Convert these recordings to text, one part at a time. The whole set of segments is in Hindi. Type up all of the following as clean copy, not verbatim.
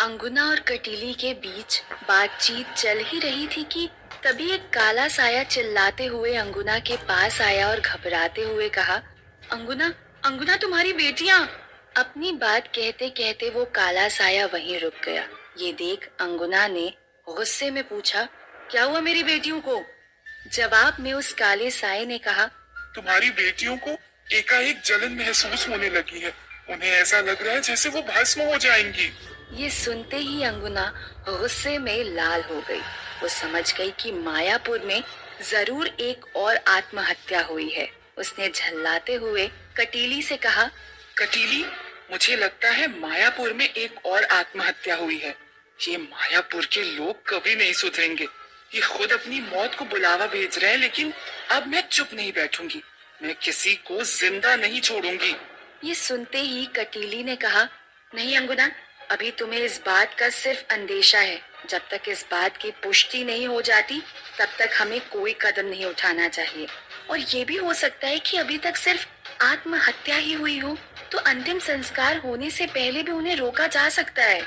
अंगुना और कटीली के बीच बातचीत चल ही रही थी कि तभी एक काला साया चिल्लाते हुए अंगुना के पास आया और घबराते हुए कहा, अंगुना, अंगुना तुम्हारी बेटियां। अपनी बात कहते कहते वो काला साया वहीं रुक गया। ये देख अंगुना ने गुस्से में पूछा, क्या हुआ मेरी बेटियों को? जवाब में उस काले साये ने कहा, तुम्हारी बेटियों को एकाएक जलन महसूस होने लगी है। उन्हें ऐसा लग रहा है जैसे वो भस्म हो जाएंगी। ये सुनते ही अंगुना गुस्से में लाल हो गई। वो समझ गई कि मायापुर में जरूर एक और आत्महत्या हुई है। उसने झल्लाते हुए कटीली से कहा, कटीली, मुझे लगता है मायापुर में एक और आत्महत्या हुई है। ये मायापुर के लोग कभी नहीं सुधरेंगे। ये खुद अपनी मौत को बुलावा भेज रहे हैं, लेकिन अब मैं चुप नहीं बैठूंगी। मैं किसी को जिंदा नहीं छोड़ूंगी। ये सुनते ही कटीली ने कहा, नहीं अंगुना, अभी तुम्हें इस बात का सिर्फ अंदेशा है। जब तक इस बात की पुष्टि नहीं हो जाती तब तक हमें कोई कदम नहीं उठाना चाहिए। और ये भी हो सकता है कि अभी तक सिर्फ आत्महत्या ही हुई हो, तो अंतिम संस्कार होने से पहले भी उन्हें रोका जा सकता है।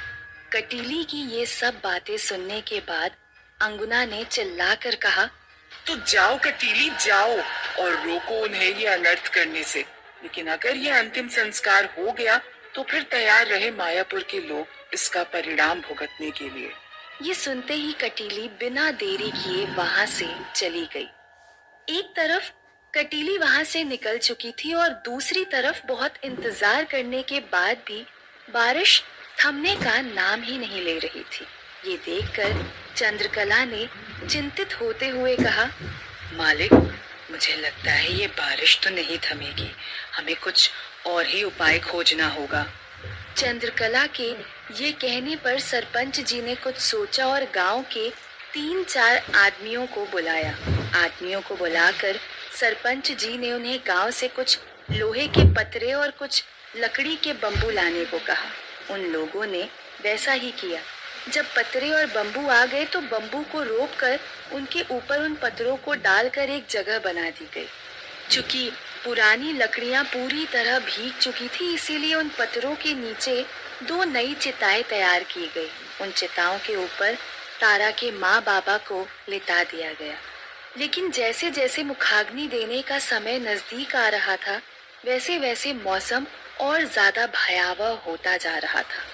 कटीली की ये सब बातें सुनने के बाद अंगुना ने चिल्लाकर कहा, तो जाओ कटीली, जाओ और रोको उन्हें ये अनर्थ करने से। लेकिन अगर ये अंतिम संस्कार हो गया तो फिर तैयार रहे मायापुर के लोग इसका परिणाम भुगतने के लिए। ये सुनते ही कटीली बिना देरी किए वहां से चली गई। एक तरफ कटीली वहां से निकल चुकी थी और दूसरी तरफ बहुत इंतजार करने के बाद भी बारिश थमने का नाम ही नहीं ले रही थी। ये देखकर चंद्रकला ने चिंतित होते हुए कहा, मालिक, मुझे लगता है ये बारिश तो नहीं थमेगी। हमें कुछ और ही उपाय खोजना होगा। चंद्रकला के ये कहने पर सरपंच जी ने कुछ सोचा और गांव के 3-4 आदमियों को बुलाया। आदमियों को बुलाकर सरपंच जी ने उन्हें गांव से कुछ लोहे के पतरे और कुछ लकड़ी के बम्बू लाने को कहा। उन लोगों ने वैसा ही किया। जब पतरे और बम्बू आ गए तो बम्बू को रोककर उनके ऊपर उन पत्रों को डालकर एक जगह बना दी गई। चूंकि पुरानी लकड़ियां पूरी तरह भीग चुकी थी, इसीलिए उन पत्रों के नीचे 2 नई चिताएं तैयार की गई। उन चिताओं के ऊपर तारा के माँ बाबा को लिटा दिया गया। लेकिन जैसे जैसे मुखाग्नि देने का समय नजदीक आ रहा था, वैसे वैसे मौसम और ज्यादा भयावह होता जा रहा था।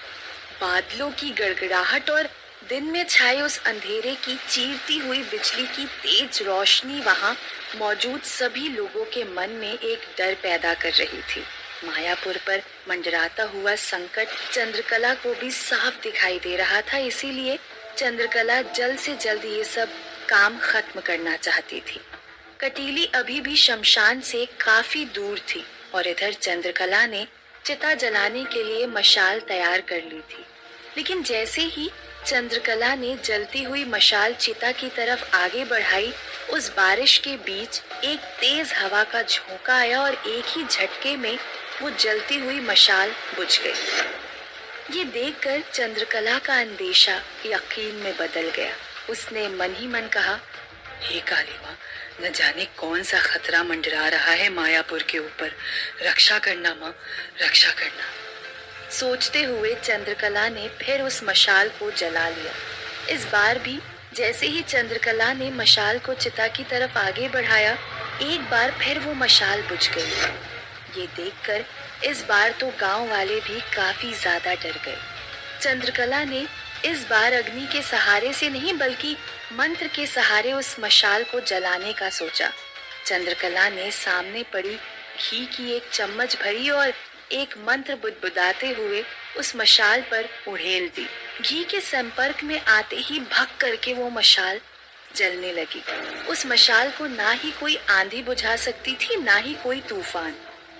बादलों की गड़गड़ाहट और दिन में छाए उस अंधेरे की चीरती हुई बिजली की तेज रोशनी वहां मौजूद सभी लोगों के मन में एक डर पैदा कर रही थी। मायापुर पर मंडराता हुआ संकट चंद्रकला को भी साफ दिखाई दे रहा था, इसीलिए चंद्रकला जल्द से जल्द ये सब काम खत्म करना चाहती थी। कटीली अभी भी शमशान से काफी दूर थी और इधर चंद्रकला ने चिता जलाने के लिए मशाल तैयार कर ली थी। लेकिन जैसे ही चंद्रकला ने जलती हुई मशाल चिता की तरफ आगे बढ़ाई, उस बारिश के बीच एक तेज हवा का झोंका आया और एक ही झटके में वो जलती हुई मशाल बुझ गई। ये देखकर चंद्रकला का अंदेशा यकीन में बदल गया। उसने मन ही मन कहा, हे काली माँ, न जाने कौन सा खतरा मंडरा रहा है मायापुर के ऊपर। रक्षा करना माँ, रक्षा करना। सोचते हुए चंद्रकला ने फिर उस मशाल को जला लिया। इस बार भी जैसे ही चंद्रकला ने मशाल को चिता की तरफ आगे बढ़ाया, एक बार फिर वो मशाल बुझ गई। ये देखकर इस बार तो गांव वाले भी काफी ज्यादा डर गए। चंद्रकला ने इस बार अग्नि के सहारे से नहीं बल्कि मंत्र के सहारे उस मशाल को जलाने का सोचा। चंद्रकला ने सामने पड़ी घी की एक चम्मच भरी और एक मंत्र बुदबुदाते हुए उस मशाल पर उड़ेल दी। घी के संपर्क में आते ही भक करके वो मशाल जलने लगी। उस मशाल को ना ही कोई आंधी बुझा सकती थी, ना ही कोई तूफान।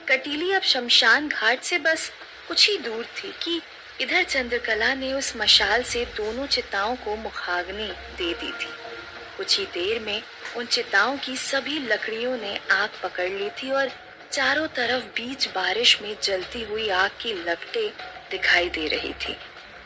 कटीली अब शमशान घाट से बस कुछ ही दूर थी कि इधर चंद्रकला ने उस मशाल से दोनों चिताओं को मुखाग्नि दे दी थी। कुछ ही देर में उन चिताओं की सभी लकड़ियों ने आग पकड़ ली थी और चारों तरफ बीच बारिश में जलती हुई आग की लपटें दिखाई दे रही थी।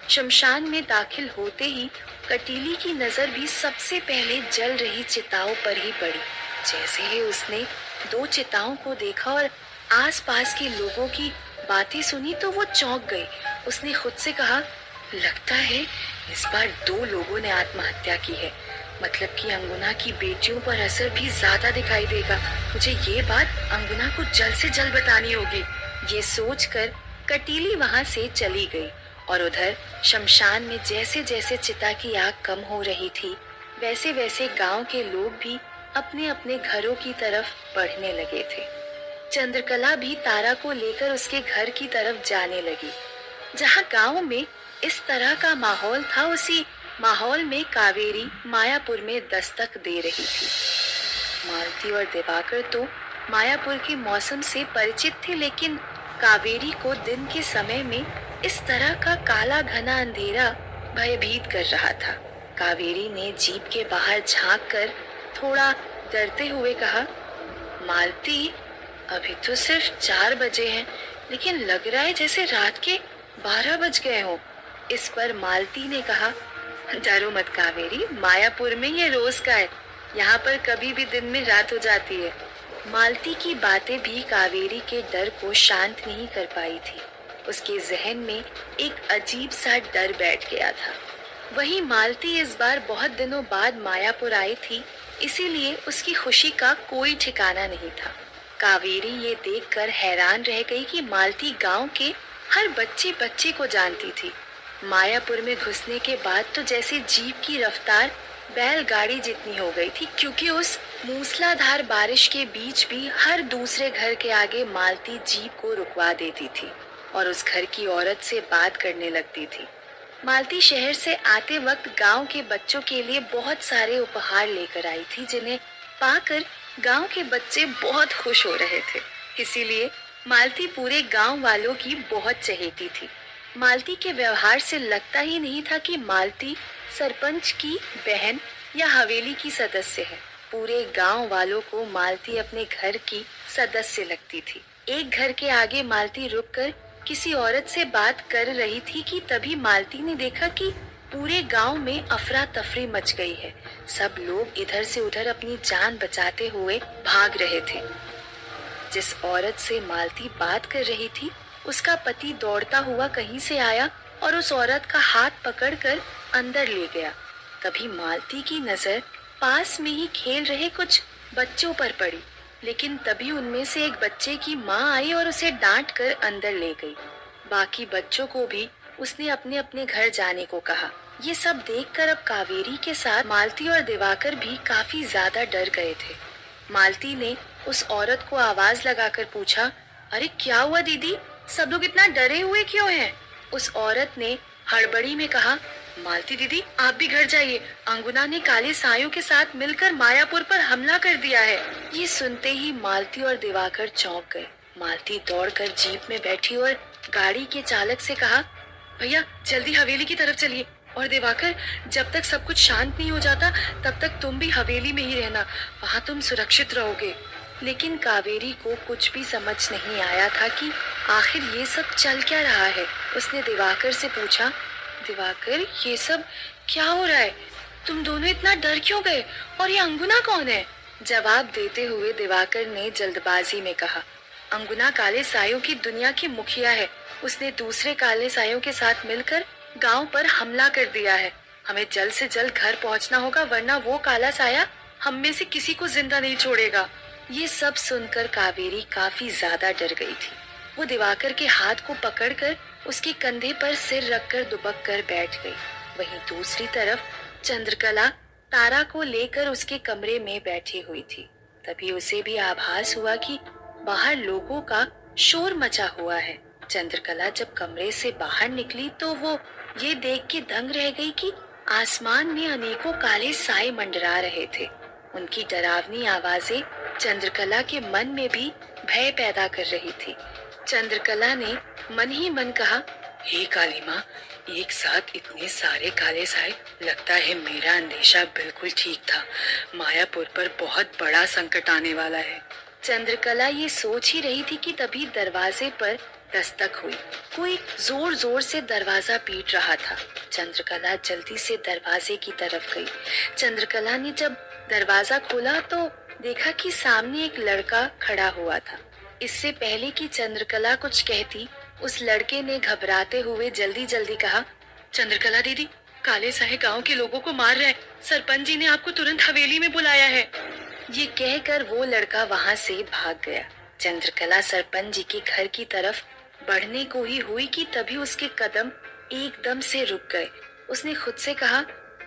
शमशान में दाखिल होते ही कटीली की नजर भी सबसे पहले जल रही चिताओं पर ही पड़ी। जैसे ही उसने 2 चिताओं को देखा और आसपास के लोगों की बातें सुनी तो वो चौंक गई। उसने खुद से कहा, लगता है इस बार 2 लोगों ने आत्महत्या की है। मतलब कि अंगुना की बेटियों पर असर भी ज्यादा दिखाई देगा। मुझे ये बात अंगुना को जल्द से जल्द बतानी होगी। ये सोचकर कटीली वहां से चली गई और उधर शमशान में जैसे जैसे चिता की आग कम हो रही थी, वैसे वैसे गांव के लोग भी अपने अपने घरों की तरफ बढ़ने लगे थे। चंद्रकला भी तारा को लेकर उसके घर की तरफ जाने लगी। जहाँ गांव में इस तरह का माहौल था, उसी माहौल में कावेरी मायापुर में दस्तक दे रही थी। मालती और दिवाकर तो मायापुर के मौसम से परिचित थे, लेकिन कावेरी को दिन के समय में इस तरह का काला घना अंधेरा भयभीत कर रहा था। कावेरी ने जीप के बाहर झांक कर थोड़ा डरते हुए कहा, मालती, अभी तो सिर्फ 4 बजे हैं, लेकिन लग रहा है जैसे रात के 12 बज गए हो। इस पर मालती ने कहा, डरो मत कावेरी, मायापुर में ये रोज का है। यहाँ पर कभी भी दिन में रात हो जाती है। मालती की बातें भी कावेरी के डर को शांत नहीं कर पाई थी। उसके जहन में एक अजीब सा डर बैठ गया था। वहीं मालती इस बार बहुत दिनों बाद मायापुर आई थी, इसीलिए उसकी खुशी का कोई ठिकाना नहीं था। कावेरी ये देखकर हैरान रह गई कि मालती गांव के हर बच्चे बच्चे को जानती थी। मायापुर में घुसने के बाद तो जैसे जीप की रफ्तार बैलगाड़ी जितनी हो गई थी, क्योंकि उस मूसलाधार बारिश के बीच भी हर दूसरे घर के आगे मालती जीप को रुकवा देती थी और उस घर की औरत से बात करने लगती थी। मालती शहर से आते वक्त गांव के बच्चों के लिए बहुत सारे उपहार लेकर आई थी, जिन्हें पाकर गांव के बच्चे बहुत खुश हो रहे थे। इसीलिए मालती पूरे गांव वालों की बहुत चहेती थी। मालती के व्यवहार से लगता ही नहीं था कि मालती सरपंच की बहन या हवेली की सदस्य है। पूरे गांव वालों को मालती अपने घर की सदस्य लगती थी। एक घर के आगे मालती रुककर किसी औरत से बात कर रही थी कि तभी मालती ने देखा कि पूरे गांव में अफरा तफरी मच गई है। सब लोग इधर से उधर अपनी जान बचाते हुए भाग रहे थे। जिस औरत से मालती बात कर रही थी, उसका पति दौड़ता हुआ कहीं से आया और उस औरत का हाथ पकड़कर अंदर ले गया। तभी मालती की नजर पास में ही खेल रहे कुछ बच्चों पर पड़ी, लेकिन तभी उनमें से एक बच्चे की माँ आई और उसे डांट कर अंदर ले गई। बाकी बच्चों को भी उसने अपने अपने घर जाने को कहा। ये सब देखकर अब कावेरी के साथ मालती और दिवाकर भी काफी ज्यादा डर गए थे। मालती ने उस औरत को आवाज लगाकर पूछा, अरे क्या हुआ दीदी, सब लोग इतना डरे हुए क्यों हैं? उस औरत ने हड़बड़ी में कहा, मालती दीदी आप भी घर जाइए, अंगुना ने काले सायों के साथ मिलकर मायापुर पर हमला कर दिया है। ये सुनते ही मालती और दिवाकर चौंक गए। मालती दौड़कर जीप में बैठी और गाड़ी के चालक से कहा, भैया जल्दी हवेली की तरफ चलिए, और दिवाकर जब तक सब कुछ शांत नहीं हो जाता तब तक तुम भी हवेली में ही रहना, वहाँ तुम सुरक्षित रहोगे। लेकिन कावेरी को कुछ भी समझ नहीं आया था कि आखिर ये सब चल क्या रहा है। उसने दिवाकर से पूछा, दिवाकर ये सब क्या हो रहा है? तुम दोनों इतना डर क्यों गए? और ये अंगुना कौन है? जवाब देते हुए दिवाकर ने जल्दबाजी में कहा, अंगुना काले सायों की दुनिया की मुखिया है। उसने दूसरे काले सायों के साथ मिलकर गांव पर हमला कर दिया है। हमें जल्द से जल्द घर पहुंचना होगा, वरना वो काला साया हम में से किसी को जिंदा नहीं छोड़ेगा। ये सब सुनकर कावेरी काफी ज्यादा डर गई थी। वो दिवाकर के हाथ को पकड़कर उसके कंधे पर सिर रखकर दुबक कर बैठ गई। वहीं दूसरी तरफ चंद्रकला तारा को लेकर उसके कमरे में बैठी हुई थी। तभी उसे भी आभास हुआ कि बाहर लोगों का शोर मचा हुआ है। चंद्रकला जब कमरे से बाहर निकली तो वो ये देख के दंग रह गई कि आसमान में अनेकों काले साए मंडरा रहे थे। उनकी डरावनी आवाजें चंद्रकला के मन में भी भय पैदा कर रही थी। चंद्रकला ने मन ही मन कहा, हे काली माँ, एक साथ इतने सारे काले साए, लगता है मेरा अंदेशा बिल्कुल ठीक था। मायापुर पर बहुत बड़ा संकट आने वाला है। चंद्रकला ये सोच ही रही थी कि तभी दरवाजे पर दस्तक हुई। कोई जोर जोर से दरवाजा पीट रहा था। चंद्रकला जल्दी से दरवाजे की तरफ गई। चंद्रकला ने जब दरवाजा खोला तो देखा कि सामने एक लड़का खड़ा हुआ था। इससे पहले कि चंद्रकला कुछ कहती, उस लड़के ने घबराते हुए जल्दी जल्दी कहा, चंद्रकला दीदी, काले साहे गांव के लोगों को मार रहे हैं। सरपंच जी ने आपको तुरंत हवेली में बुलाया है। ये कहकर वो लड़का वहां से भाग गया। चंद्रकला सरपंच जी के घर की तरफ बढ़ने को ही हुई कि तभी उसके कदम एकदम से रुक गए। उसने खुद से कहा,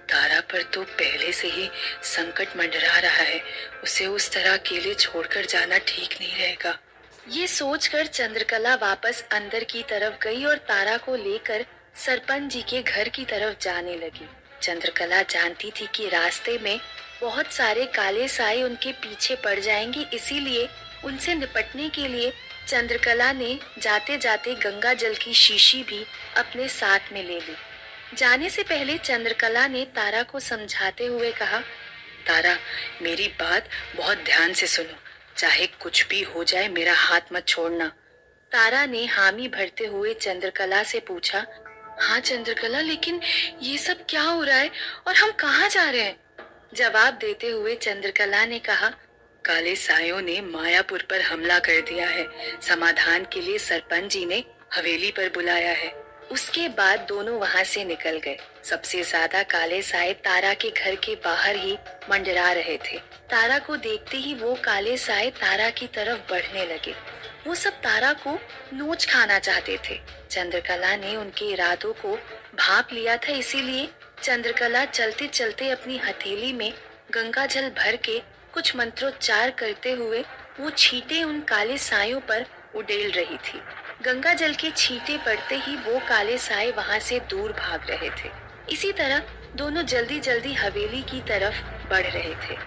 तारा पर तो पहले से ही संकट मंडरा रहा है, उसे उस तरह अकेले छोड़कर जाना ठीक नहीं रहेगा। ये सोचकर चंद्रकला वापस अंदर की तरफ गई और तारा को लेकर सरपंच जी के घर की तरफ जाने लगी। चंद्रकला जानती थी कि रास्ते में बहुत सारे काले साए उनके पीछे पड़ जाएंगे, इसीलिए उनसे निपटने के लिए चंद्रकला ने जाते जाते गंगा जल की शीशी भी अपने साथ में ले ली। जाने से पहले चंद्रकला ने तारा को समझाते हुए कहा, तारा, मेरी बात बहुत ध्यान से सुनो, चाहे कुछ भी हो जाए मेरा हाथ मत छोड़ना। तारा ने हामी भरते हुए चंद्रकला से पूछा, हाँ चंद्रकला, लेकिन ये सब क्या हो रहा है और हम कहाँ जा रहे हैं? जवाब देते हुए चंद्रकला ने कहा, काले सायों ने मायापुर पर हमला कर दिया है। समाधान के लिए सरपंच जी ने हवेली पर बुलाया है। उसके बाद दोनों वहां से निकल गए। सबसे ज्यादा काले साए तारा के घर के बाहर ही मंडरा रहे थे। तारा को देखते ही वो काले साए तारा की तरफ बढ़ने लगे। वो सब तारा को नोच खाना चाहते थे। चंद्रकला ने उनके इरादों को भांप लिया था, इसीलिए चंद्रकला चलते चलते अपनी हथेली में गंगा जल भर के कुछ मंत्रोच्चार करते हुए वो छींटे उन काले सायों पर उड़ेल रही थी। गंगा जल के छींटे पड़ते ही वो काले साए वहां से दूर भाग रहे थे। इसी तरह दोनों जल्दी जल्दी हवेली की तरफ बढ़ रहे थे।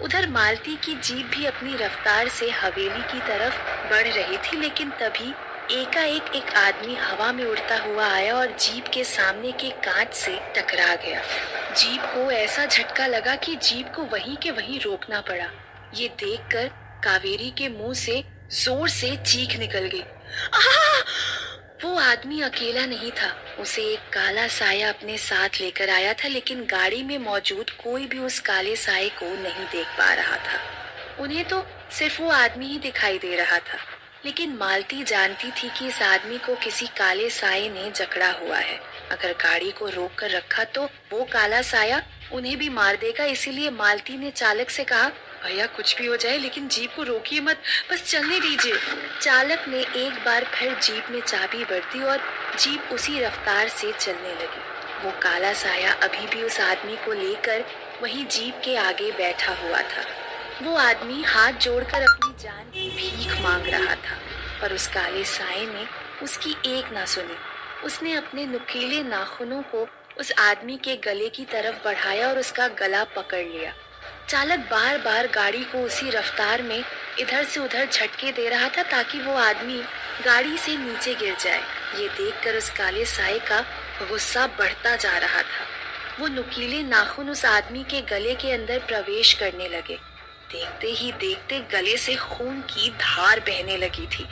उधर मालती की जीप भी अपनी रफ्तार से हवेली की तरफ बढ़ रही थी, लेकिन तभी एकाएक एक आदमी हवा में उड़ता हुआ आया और जीप के सामने के कांच से टकरा गया। जीप को ऐसा झटका लगा कि जीप को वहीं के वहीं रोकना पड़ा। ये देखकर कावेरी के मुंह से जोर से चीख निकल गई। आह! वो आदमी अकेला नहीं था, उसे एक काला साया अपने साथ लेकर आया था, लेकिन गाड़ी में मौजूद कोई भी उस काले साए को नहीं देख पा रहा था। उन्हें तो सिर्फ वो आदमी ही दिखाई दे रहा था, लेकिन मालती जानती थी कि इस आदमी को किसी काले साए ने जकड़ा हुआ है। अगर गाड़ी को रोक कर रखा तो वो काला साया उन्हें भी मार देगा, इसीलिए मालती ने चालक से कहा, भैया कुछ भी हो जाए लेकिन जीप को रोकिए मत, बस चलने दीजिए। चालक ने एक बार फिर जीप में चाबी भर दी और जीप उसी रफ्तार से चलने लगी। वो काला साया अभी भी उस आदमी को लेकर वहीं जीप के आगे बैठा हुआ था। वो आदमी हाथ जोड़कर अपनी जान की भीख मांग रहा था, पर उस काले साए ने उसकी एक ना सुनी। उसने अपने नुकीले नाखूनों को उस आदमी के गले की तरफ बढ़ाया और उसका गला पकड़ लिया। चालक बार बार गाड़ी को उसी रफ्तार में इधर से उधर झटके दे रहा था ताकि वो आदमी गाड़ी से नीचे गिर जाए। ये देखकर उस काले साए का गुस्सा बढ़ता जा रहा था। वो नुकीले नाखून उस आदमी के गले के अंदर प्रवेश करने लगे। देखते ही देखते गले से खून की धार बहने लगी थी।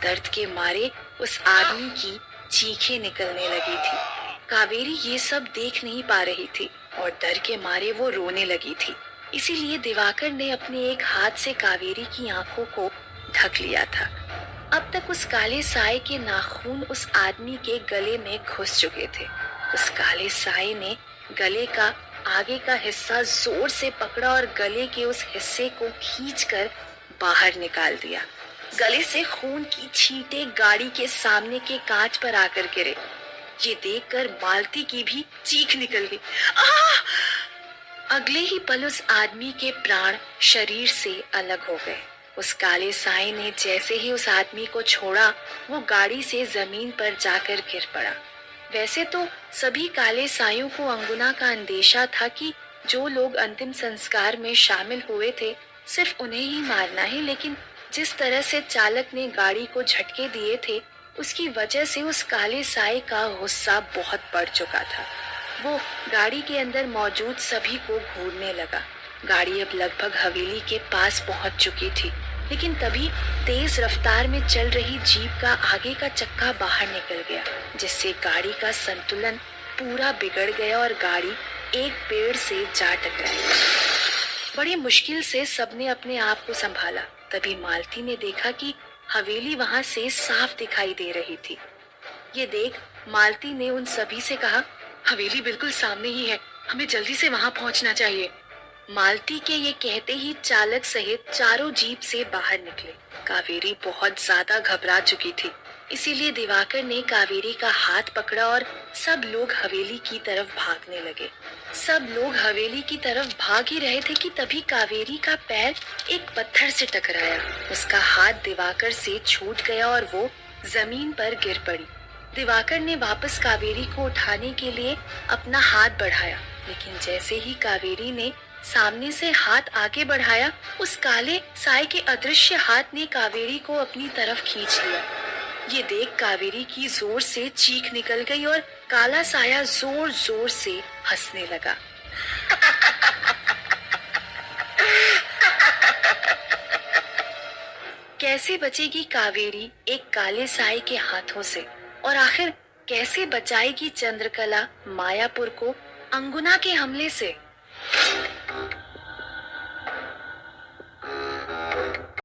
दर्द के मारे उस आदमी की चीखें निकलने लगी थी। कावेरी ये सब देख नहीं पा रही थी और डर के मारे वो रोने लगी थी। इसीलिए दिवाकर ने अपने एक हाथ से कावेरी की आंखों को ढक लिया था। अब तक उस काले साए के नाखून उस आदमी के गले में घुस चुके थे। उस काले साए ने गले का आगे का हिस्सा जोर से पकड़ा और गले के उस हिस्से को खींचकर बाहर निकाल दिया। गले से खून की छींटे गाड़ी के सामने के कांच पर आकर गिरे। ये देखकर मालती की भी चीख निकल गई। अगले ही पल उस आदमी के प्राण शरीर से अलग हो गए। उस काले साए ने जैसे ही उस आदमी को छोड़ा, वो गाड़ी से जमीन पर जाकर गिर पड़ा। वैसे तो सभी काले सायों को अंगुना का अंदेशा था कि जो लोग अंतिम संस्कार में शामिल हुए थे सिर्फ उन्हें ही मारना है, लेकिन जिस तरह से चालक ने गाड़ी को झटके दिए थे उसकी वजह से उस काले साए का गुस्सा बहुत बढ़ चुका था। वो गाड़ी के अंदर मौजूद सभी को घूरने लगा। गाड़ी अब लगभग हवेली के पास पहुंच चुकी थी, लेकिन तभी तेज रफ्तार में चल रही जीप का आगे का चक्का बाहर निकल गया, जिससे गाड़ी का संतुलन पूरा बिगड़ गया और गाड़ी एक पेड़ से जा टकराई। बड़ी मुश्किल से सबने अपने आप को संभाला। तभी मालती ने देखा कि हवेली वहां से साफ दिखाई दे रही थी। ये देख मालती ने उन सभी से कहा, हवेली बिल्कुल सामने ही है, हमें जल्दी से वहां पहुंचना चाहिए। मालती के ये कहते ही चालक सहित चारों जीप से बाहर निकले। कावेरी बहुत ज्यादा घबरा चुकी थी, इसीलिए दिवाकर ने कावेरी का हाथ पकड़ा और सब लोग हवेली की तरफ भागने लगे। सब लोग हवेली की तरफ भाग ही रहे थे कि तभी कावेरी का पैर एक पत्थर से टकराया। उसका हाथ दिवाकर से छूट गया और वो जमीन पर गिर पड़ी। दिवाकर ने वापस कावेरी को उठाने के लिए अपना हाथ बढ़ाया, लेकिन जैसे ही कावेरी ने सामने से हाथ आगे बढ़ाया, उस काले साए के अदृश्य हाथ ने कावेरी को अपनी तरफ खींच लिया। ये देख कावेरी की जोर से चीख निकल गई और काला साया जोर जोर से हंसने लगा। कैसे बचेगी कावेरी एक काले साए के हाथों से, और आखिर कैसे बचाएगी चंद्रकला मायापुर को अंगुना के हमले से?